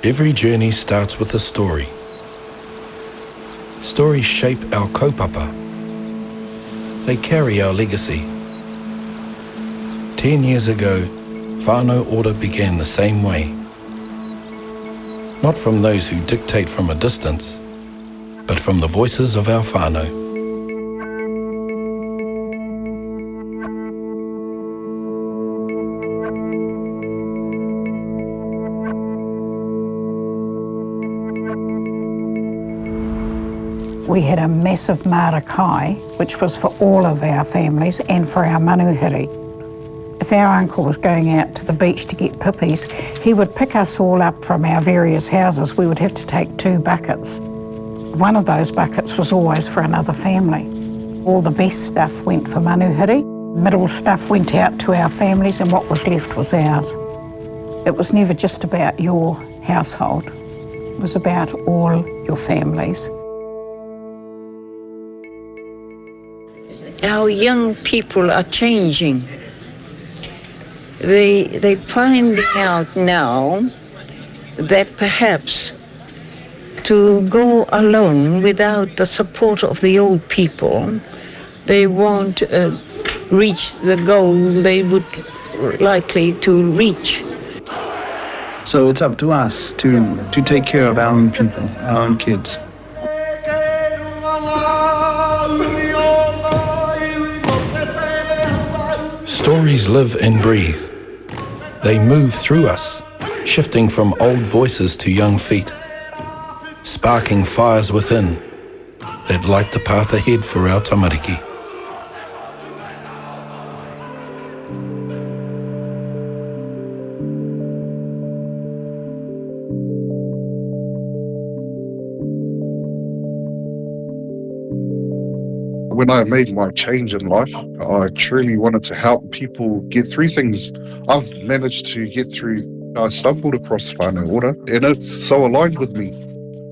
Every journey starts with a story. Stories shape our kaupapa. They carry our legacy. 10 years ago, whānau order began the same way. Not from those who dictate from a distance, but from the voices of our whānau. We had a massive marakai, which was for all of our families and for our manuhiri. If our uncle was going out to the beach to get pippies, he would pick us all up from our various houses. We would have to take 2 buckets. One of those buckets was always for another family. All the best stuff went for manuhiri, middle stuff went out to our families, and what was left was ours. It was never just about your household. It was about all your families. Our young people are changing. They find out now that perhaps to go alone without the support of the old people, they won't reach the goal they would likely to reach. So it's up to us to take care of our own people, our own kids. Stories live and breathe. They move through us, shifting from old voices to young feet, sparking fires within that light the path ahead for our tamariki. When I made my change in life, I truly wanted to help people get through things. I've managed to get through. I stumbled across whānau ora, and it's so aligned with me.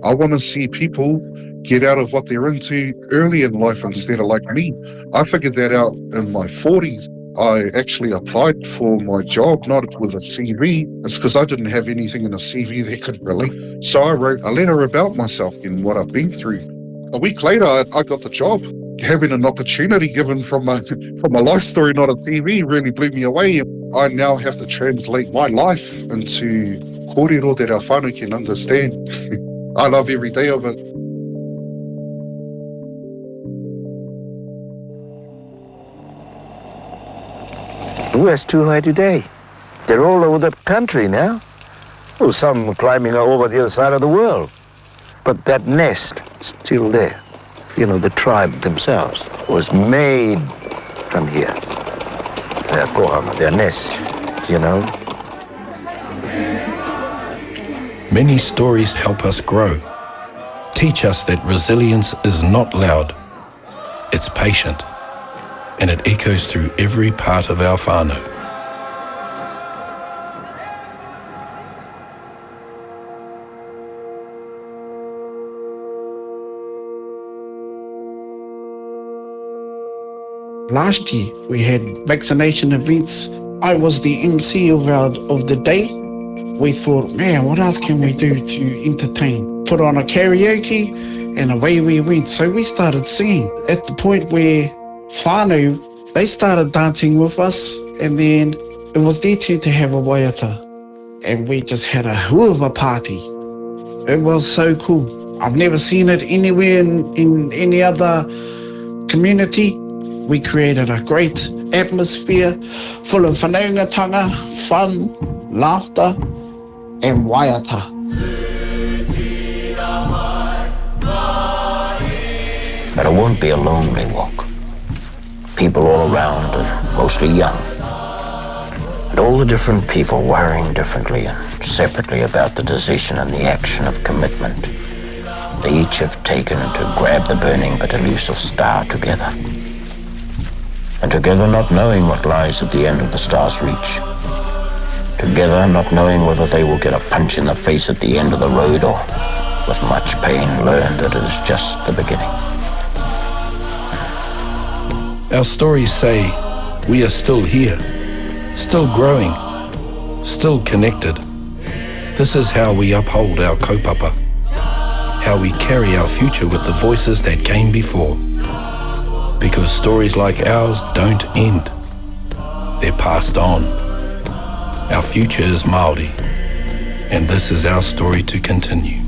I want to see people get out of what they're into early in life instead of like me. I figured that out in my 40s. I actually applied for my job, not with a CV. It's because I didn't have anything in a CV that could relate. So I wrote a letter about myself and what I've been through. A week later, I got the job. Having an opportunity given from a life story, not a CV, really blew me away. I now have to translate my life into kōrero that our whānau can understand. I love every day of it. Where's Tūhai today? They're all over the country now. Well, some climbing over the other side of the world. But that nest is still there. You know, the tribe themselves was made from here. Their kohama, their nest, you know. Many stories help us grow, teach us that resilience is not loud, it's patient, and it echoes through every part of our whānau. Last year, we had vaccination events. I was the MC of the day. We thought, man, what else can we do to entertain? Put on a karaoke, and away we went. So we started singing at the point where whānau, they started dancing with us, and then it was their turn to have a waiata. And we just had a hoo of a party. It was so cool. I've never seen it anywhere in any other community. We created a great atmosphere full of whanaungatanga, fun, laughter, and waiata. But it won't be a lonely walk. People all around are mostly young. And all the different people worrying differently and separately about the decision and the action of commitment they each have taken to grab the burning but elusive star together. And together not knowing what lies at the end of the star's reach. Together not knowing whether they will get a punch in the face at the end of the road or, with much pain, learn that it is just the beginning. Our stories say we are still here, still growing, still connected, This is how we uphold our kaupapa, how we carry our future with the voices that came before. Because stories like ours don't end, they're passed on. Our future is Māori, and this is our story to continue.